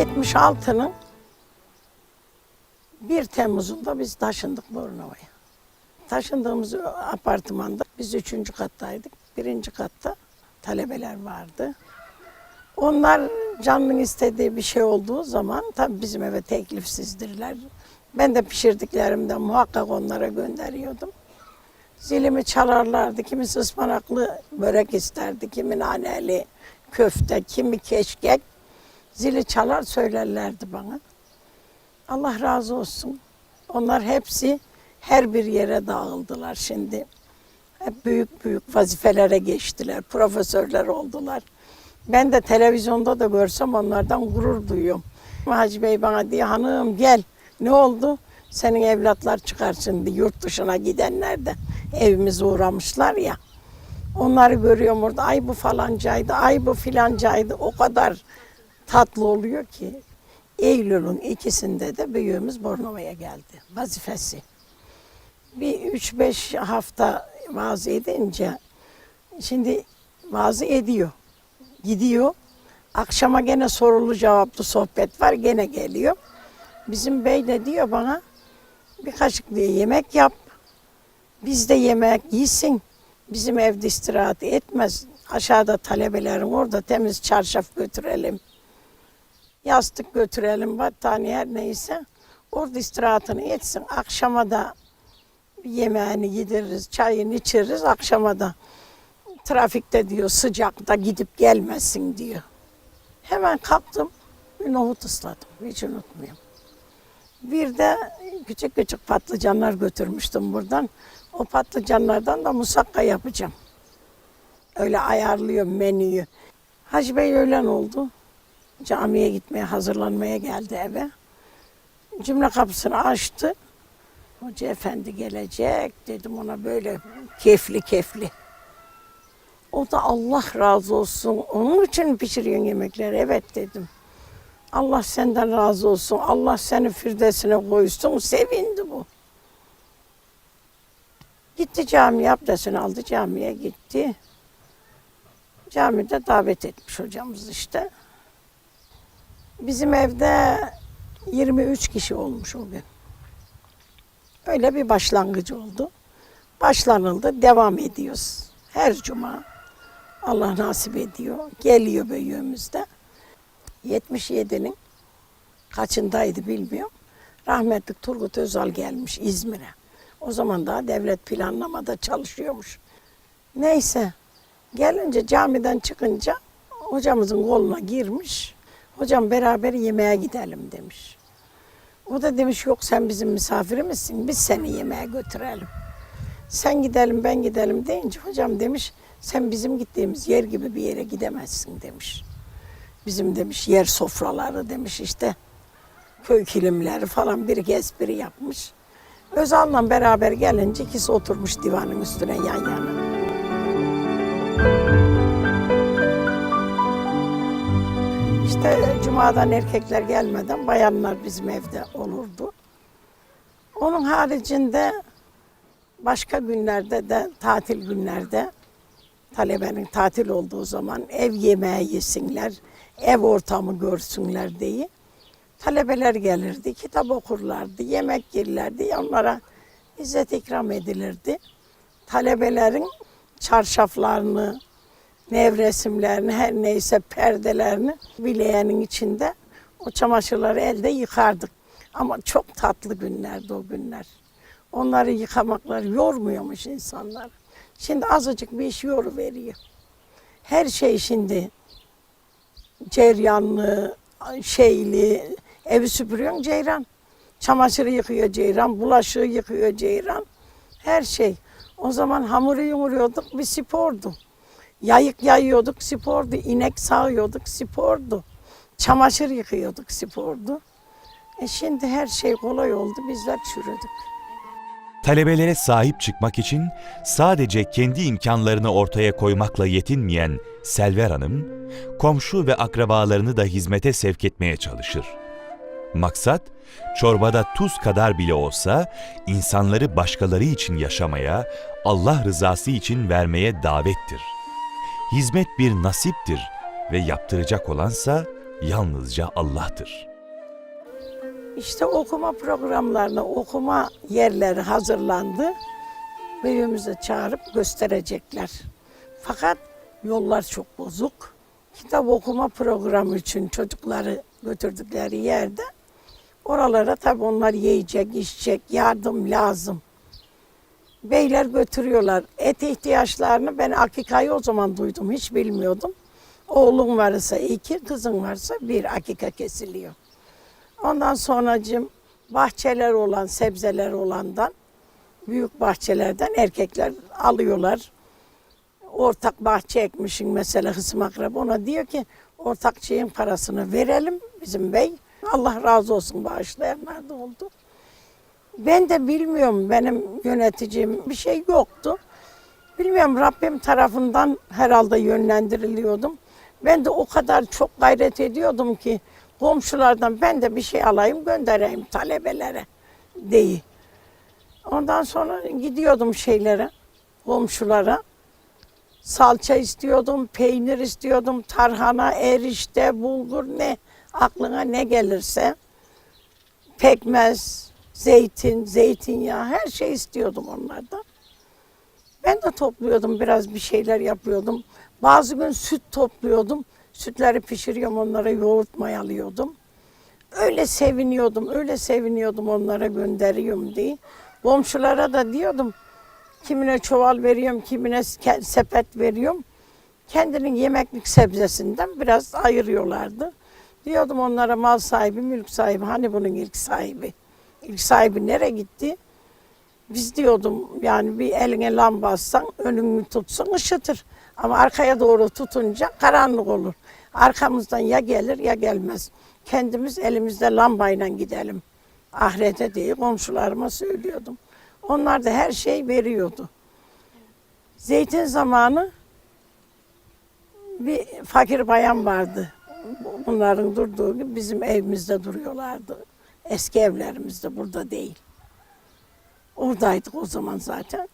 76'nın 1 Temmuz'unda biz taşındık Bornova'ya. Taşındığımız apartmanda biz 3. kattaydık. 1. katta talebeler vardı. Onlar canının istediği bir şey olduğu zaman tabii bizim eve teklifsizdirler. Ben de pişirdiklerimden muhakkak onlara gönderiyordum. Zilimi çalarlardı. Kimisi ıspanaklı börek isterdi, kimi naneli köfte, kimi keşkek. Zili çalar söylerlerdi bana. Allah razı olsun. Onlar hepsi her bir yere dağıldılar şimdi. Hep büyük büyük vazifelere geçtiler, profesörler oldular. Ben de televizyonda da görsem onlardan gurur duyuyorum. Hacı Bey bana diyor, hanım gel, ne oldu? Senin evlatlar çıkar şimdi, yurt dışına gidenler de evimize uğramışlar ya. Onları görüyorum orada, ay bu falancaydı, ay bu filancaydı. O kadar tatlı oluyor ki. Eylül'ün 2'sinde de büyüğümüz Bornova'ya geldi, vazifesi. Bir 3-5 hafta vaaz edince, şimdi vaaz ediyor, gidiyor. Akşama gene sorulu cevaplı sohbet var, gene geliyor. Bizim bey de diyor bana, bir kaşık diye yemek yap, biz de yemek yesin. Bizim evde istirahat etmez. Aşağıda talebelerin orada temiz çarşaf götürelim. Yastık götürelim, battaniye her neyse. Orada istirahatını etsin. Akşama da yemeğini yediririz, çayını içiriz. Akşama da trafikte diyor sıcakta gidip gelmesin diyor. Hemen kalktım, bir nohut ısladım. Hiç unutmuyorum. Bir de küçük küçük patlıcanlar götürmüştüm buradan. O patlıcanlardan da musakka yapacağım. Öyle ayarlıyorum menüyü. Hacı Bey öğlen oldu. Camiye gitmeye, hazırlanmaya geldi eve. Cümle kapısını açtı. Hoca efendi gelecek dedim ona, böyle kefli kefli. O da Allah razı olsun, onun için pişiriyorsun yemekleri. Evet dedim. Allah senden razı olsun, Allah seni firdevsine koysun, sevindi bu. Gitti camiye, abdestini aldı, camiye gitti. Camide davet etmiş hocamız işte. Bizim evde 23 kişi olmuş o gün. Öyle bir başlangıç oldu. Başlanıldı, devam ediyoruz. Her cuma Allah nasip ediyor. Geliyor büyüğümüzde. 77'nin kaçındaydı bilmiyorum. Rahmetli Turgut Özal gelmiş İzmir'e. O zaman daha devlet planlamada çalışıyormuş. Neyse, gelince camiden çıkınca hocamızın koluna girmiş. Hocam beraber yemeğe gidelim demiş. O da demiş yok sen bizim misafirimizsin, biz seni yemeğe götürelim. Sen gidelim ben gidelim deyince hocam demiş sen bizim gittiğimiz yer gibi bir yere gidemezsin demiş. Bizim demiş yer sofraları demiş işte köy kilimleri falan bir espri yapmış. Özal'la beraber gelince ikisi oturmuş divanın üstüne yan yana. İşte cumadan erkekler gelmeden bayanlar bizim evde olurdu. Onun haricinde başka günlerde de tatil günlerde talebenin tatil olduğu zaman ev yemeği yesinler, ev ortamı görsünler diye talebeler gelirdi, kitap okurlardı, yemek yerlerdi, onlara izzet ikram edilirdi. Talebelerin çarşaflarını, nevresimlerini, her neyse perdelerini bileğenin içinde o çamaşırları elde yıkardık. Ama çok tatlı günlerdi o günler. Onları yıkamaklar yormuyormuş insanlar. Şimdi azıcık bir iş yoruveriyor. Her şey şimdi ceryanlı, şeyli, evi süpürüyorsun ceyran. Çamaşırı yıkıyor ceyran, bulaşığı yıkıyor ceyran. Her şey. O zaman hamuru yoğuruyorduk, bir spordu. Yayık yayıyorduk, spordu. İnek sağıyorduk, spordu. Çamaşır yıkıyorduk, spordu. Şimdi her şey kolay oldu, bizler çürüdük. Talebelere sahip çıkmak için sadece kendi imkanlarını ortaya koymakla yetinmeyen Selver Hanım, komşu ve akrabalarını da hizmete sevk etmeye çalışır. Maksat, çorbada tuz kadar bile olsa insanları başkaları için yaşamaya, Allah rızası için vermeye davettir. Hizmet bir nasiptir ve yaptıracak olansa yalnızca Allah'tır. İşte okuma programlarına, okuma yerleri hazırlandı. Büyüğümüzü çağırıp gösterecekler. Fakat yollar çok bozuk. Kitap okuma programı için çocukları götürdükleri yerde oralara tabii onlar yiyecek, içecek, yardım lazım. Beyler götürüyorlar. Et ihtiyaçlarını ben akikayı o zaman duydum, hiç bilmiyordum. Oğlum varsa 2, kızın varsa 1 akika kesiliyor. Ondan sonracığım bahçeler olan, sebzeler olandan, büyük bahçelerden erkekler alıyorlar. Ortak bahçe ekmişin mesela hısım akraba, ona diyor ki ortak şeyin parasını verelim bizim bey. Allah razı olsun, bağışlayanlar da oldu. Ben de bilmiyorum, benim yöneticim bir şey yoktu. Bilmiyorum, Rabbim tarafından herhalde yönlendiriliyordum. Ben de o kadar çok gayret ediyordum ki komşulardan ben de bir şey alayım göndereyim talebelere diye. Ondan sonra gidiyordum şeylere, komşulara. Salça istiyordum, peynir istiyordum, tarhana, erişte, bulgur, ne aklına ne gelirse. Pekmez, zeytin, zeytinyağı, her şey istiyordum onlardan. Ben de topluyordum, biraz bir şeyler yapıyordum. Bazı gün süt topluyordum. Sütleri pişiriyorum, onlara yoğurt mayalıyordum. Öyle seviniyordum onlara gönderiyorum diye. Komşulara da diyordum, kimine çuval veriyorum, kimine sepet veriyorum. Kendinin yemeklik sebzesinden biraz ayırıyorlardı. Diyordum onlara, mal sahibi, mülk sahibi, hani bunun ilk sahibi? İlk sahibi nereye gitti? Biz diyordum yani bir eline lamba assan, önünü tutsun ışıtır. Ama arkaya doğru tutunca karanlık olur. Arkamızdan ya gelir ya gelmez. Kendimiz elimizde lambayla gidelim ahirete diye komşularıma söylüyordum. Onlar da her şey veriyordu. Zeytin zamanı bir fakir bayan vardı. Bunların durduğu gibi bizim evimizde duruyorlardı. Eski evlerimizde, burada değil. Oradaydık o zaman zaten.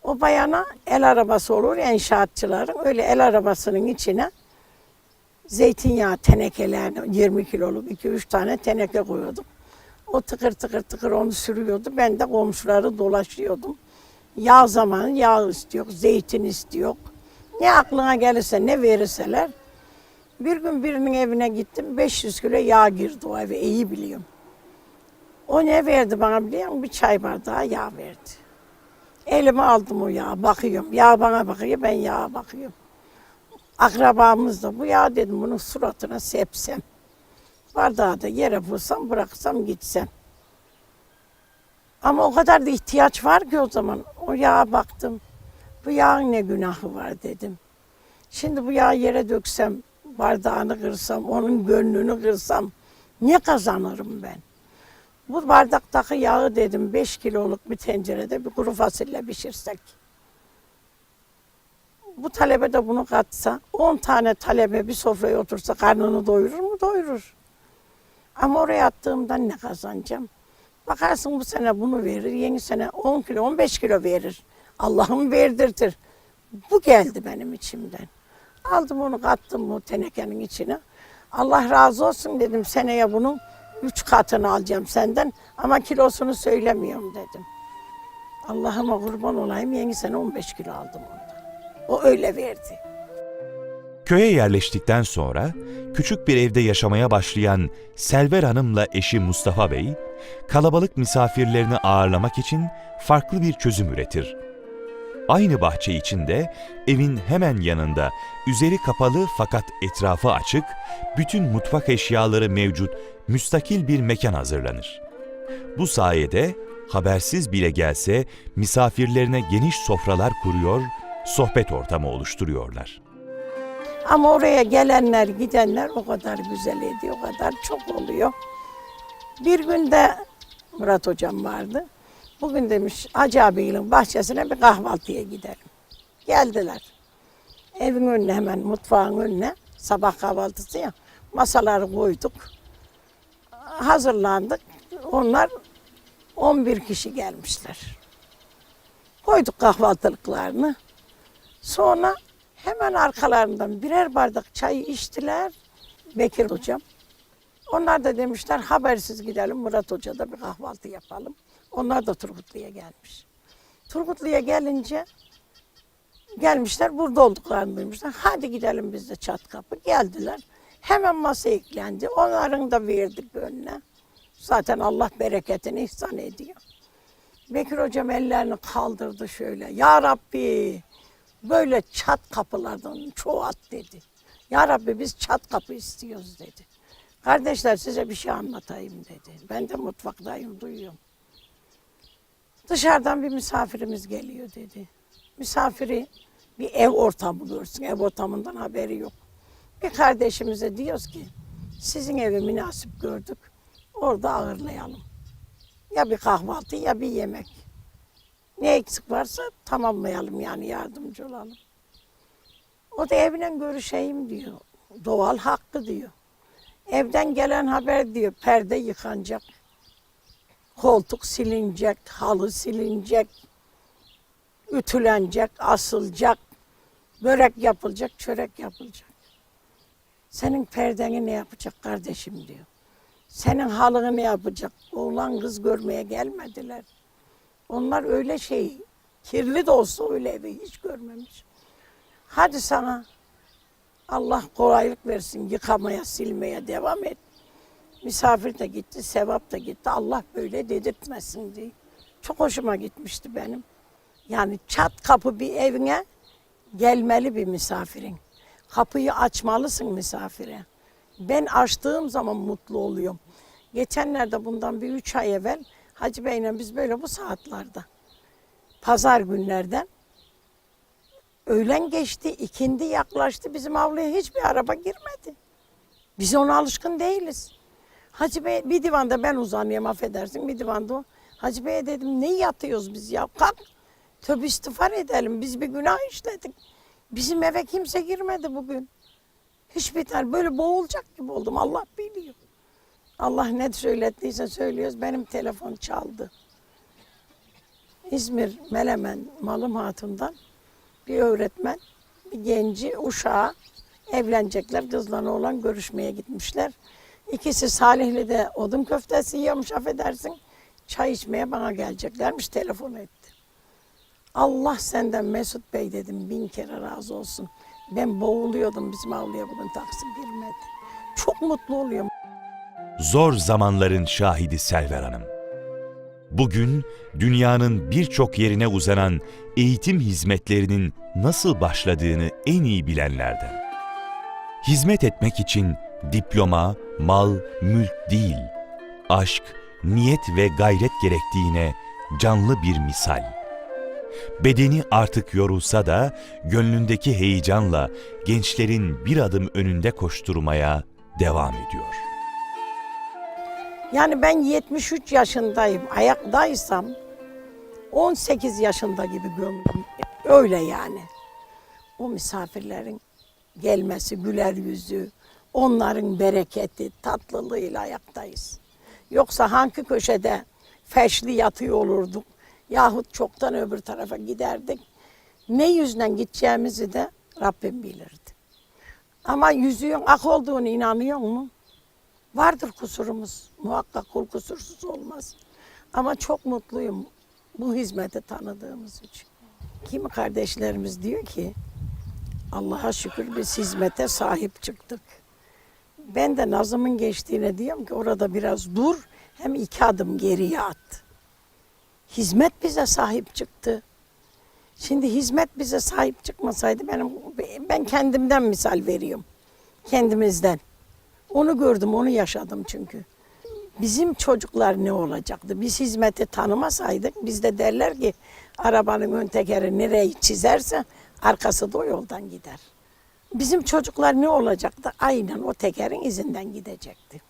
O bayana el arabası olur ya inşaatçıların, öyle el arabasının içine zeytinyağı tenekelerini 20 kiloluk 2-3 tane teneke koyuyordum. O tıkır tıkır tıkır onu sürüyordu. Ben de komşuları dolaşıyordum. Yağ zamanı yağ istiyor, zeytin istiyor. Ne aklına gelirse, ne verirseler. Bir gün birinin evine gittim, 500 kilo yağ girdi o eve, iyi biliyorum. O ne verdi bana biliyor musun? Bir çay bardağı yağ verdi. Elime aldım o yağı, bakıyorum. Yağ bana bakıyor, ben yağa bakıyorum. Akrabamız da bu yağ dedim, bunun suratına sepsem. Bardağı da yere vursam, bıraksam gitsem. Ama o kadar da ihtiyaç var ki o zaman. O yağa baktım. Bu yağın ne günahı var dedim. Şimdi bu yağı yere döksem, bardağını kırsam, onun gönlünü kırsam ne kazanırım ben? Bu bardaktaki yağı dedim 5 kiloluk bir tencerede bir kuru fasulye pişirsek. Bu talebe de bunu katsa, 10 tane talebe bir sofraya otursa karnını doyurur mu? Doyurur. Ama oraya attığımdan ne kazanacağım? Bakarsın bu sene bunu verir, yeni sene 10 kilo, 15 kilo verir. Allah'ım verdirtir. Bu geldi benim içimden. Aldım onu, kattım bu tenekenin içine. Allah razı olsun dedim, seneye bunun 3 katını alacağım senden ama kilosunu söylemiyorum dedim. Allah'ıma kurban olayım, yeni sene 15 kilo aldım ondan. O öyle verdi. Köye yerleştikten sonra küçük bir evde yaşamaya başlayan Selver Hanım'la eşi Mustafa Bey, kalabalık misafirlerini ağırlamak için farklı bir çözüm üretir. Aynı bahçe içinde, evin hemen yanında, üzeri kapalı fakat etrafı açık, bütün mutfak eşyaları mevcut müstakil bir mekan hazırlanır. Bu sayede habersiz bile gelse misafirlerine geniş sofralar kuruyor, sohbet ortamı oluşturuyorlar. Ama oraya gelenler, gidenler o kadar güzel ediyor, o kadar çok oluyor. Bir gün de Murat hocam vardı. Bugün demiş Hacı abiyle bahçesine bir kahvaltıya gidelim. Geldiler. Evin önüne, hemen mutfağın önüne, sabah kahvaltısı ya, masaları koyduk. Hazırlandık. Onlar 11 kişi gelmişler. Koyduk kahvaltılıklarını. Sonra hemen arkalarından birer bardak çayı içtiler. Bekir hocam. Onlar da demişler habersiz gidelim Murat Hoca'da bir kahvaltı yapalım. Onlar da Turgutlu'ya gelmiş. Turgutlu'ya gelince gelmişler burada olduklarını duymuşlar. Hadi gidelim biz de çat kapı. Geldiler. Hemen masa eklendi. Onların da verdik önüne. Zaten Allah bereketini ihsan ediyor. Bekir hocam ellerini kaldırdı şöyle. Ya Rabbi böyle çat kapılardan çoğalt dedi. Ya Rabbi biz çat kapı istiyoruz dedi. Kardeşler size bir şey anlatayım dedi. Ben de mutfaktayım duyuyorum. Dışarıdan bir misafirimiz geliyor dedi. Misafiri bir ev ortamı görsün. Ev ortamından haberi yok. Bir kardeşimize diyoruz ki sizin evi münasip gördük. Orada ağırlayalım. Ya bir kahvaltı ya bir yemek. Ne eksik varsa tamamlayalım yani yardımcı olalım. O da evle görüşeyim diyor. Doğal hakkı diyor. Evden gelen haber diyor perde yıkanacak. Koltuk silinecek, halı silinecek. Ütülenecek, asılacak. Börek yapılacak, çörek yapılacak. Senin perdeni ne yapacak kardeşim diyor. Senin halını ne yapacak? Oğlan kız görmeye gelmediler. Onlar öyle şey, kirli de olsa öyle evi hiç görmemiş. Hadi sana Allah kolaylık versin, yıkamaya, silmeye devam et. Misafir de gitti, sevap da gitti. Allah böyle dedirtmesin diye. Çok hoşuma gitmişti benim. Yani çat kapı bir evine gelmeli bir misafirin. Kapıyı açmalısın misafire. Ben açtığım zaman mutlu oluyorum. Geçenlerde bundan bir 3 ay evvel Hacı Bey'le biz böyle bu saatlerde. Pazar günlerden öğlen geçti, ikindi yaklaştı. Bizim avluya hiçbir araba girmedi. Biz ona alışkın değiliz. Hacı Bey bir divanda ben uzanıyorum affedersin bir divanda o. Hacı Bey'e dedim ne yatıyoruz biz ya kalk tövbe istiğfar edelim biz bir günah işledik. Bizim eve kimse girmedi bugün. Hiçbir tane böyle boğulacak gibi oldum Allah biliyor. Allah ne söylettiyse söylüyoruz benim telefon çaldı. İzmir Melemen Malım Hatun'dan bir öğretmen bir genci uşağı evlenecekler kızla oğlan görüşmeye gitmişler. İkisi Salihli'de odun köftesi yiyormuş affedersin. Çay içmeye bana geleceklermiş telefon etti. Allah senden Mesut Bey dedim 1000 kere razı olsun. Ben boğuluyordum bizim avluya bugün taksi girmedi. Çok mutlu oluyorum. Zor zamanların şahidi Selver Hanım. Bugün dünyanın birçok yerine uzanan eğitim hizmetlerinin nasıl başladığını en iyi bilenlerden. Hizmet etmek için diploma, mal, mülk değil, aşk, niyet ve gayret gerektiğine canlı bir misal. Bedeni artık yorulsa da gönlündeki heyecanla gençlerin bir adım önünde koşturmaya devam ediyor. Yani ben 73 yaşındayım, ayaktaysam 18 yaşında gibi gönlüm. Öyle yani. O misafirlerin gelmesi, güler yüzü, onların bereketi, tatlılığıyla ayaktayız. Yoksa hangi köşede feşli yatıyor olurduk yahut çoktan öbür tarafa giderdik. Ne yüzden gideceğimizi de Rabbim bilirdi. Ama yüzüğün ak olduğunu inanıyor mu? Vardır kusurumuz. Muhakkak kul kusursuz olmaz. Ama çok mutluyum bu hizmeti tanıdığımız için. Kimi kardeşlerimiz diyor ki Allah'a şükür biz hizmete sahip çıktık. Ben de Nazım'ın geçtiğine diyorum ki orada biraz dur hem 2 adım geriye at. Hizmet bize sahip çıktı. Şimdi hizmet bize sahip çıkmasaydı ben kendimden misal veriyorum. Kendimizden. Onu gördüm, onu yaşadım çünkü. Bizim çocuklar ne olacaktı? Biz hizmeti tanımasaydık, biz de derler ki arabanın ön tekeri nereyi çizerse arkası da o yoldan gider. Bizim çocuklar ne olacaktı? Aynen o tekerin izinden gidecekti.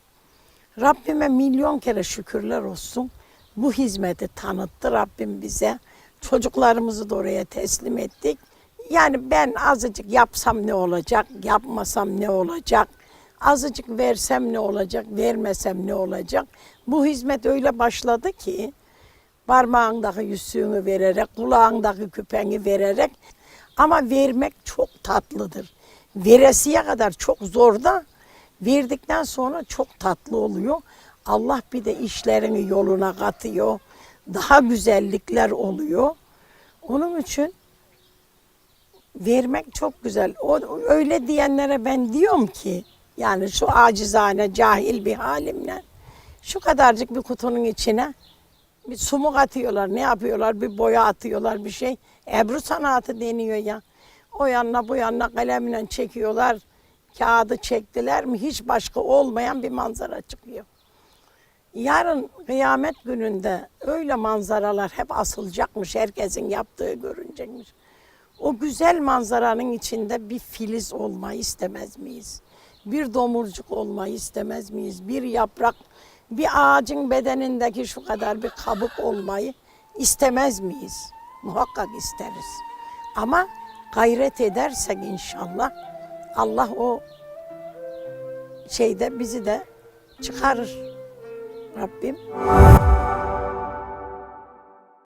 Rabbime milyon kere şükürler olsun. Bu hizmeti tanıttı Rabbim bize. Çocuklarımızı da oraya teslim ettik. Yani ben azıcık yapsam ne olacak, yapmasam ne olacak? Azıcık versem ne olacak, vermesem ne olacak? Bu hizmet öyle başladı ki parmağındaki yüzüğünü vererek, kulağındaki küpeni vererek ama vermek çok tatlıdır. Veresiye kadar çok zor da Verdikten sonra çok tatlı oluyor. Allah bir de işlerini yoluna katıyor. Daha güzellikler oluyor. Onun için vermek çok güzel. Öyle diyenlere ben diyorum ki, yani şu acizane, cahil bir halimle, şu kadarcık bir kutunun içine bir sumuk atıyorlar, ne yapıyorlar, bir boya atıyorlar, bir şey. Ebru sanatı deniyor ya. O yanına bu yanına kalemle çekiyorlar. Kağıdı çektiler mi hiç başka olmayan bir manzara çıkıyor. Yarın kıyamet gününde öyle manzaralar hep asılacakmış, herkesin yaptığı görünecekmiş. O güzel manzaranın içinde bir filiz olmayı istemez miyiz? Bir domurcuk olmayı istemez miyiz? Bir yaprak, bir ağacın bedenindeki şu kadar bir kabuk olmayı istemez miyiz? Muhakkak isteriz. Ama gayret edersek inşallah Allah o şeyde bizi de çıkarır Rabbim.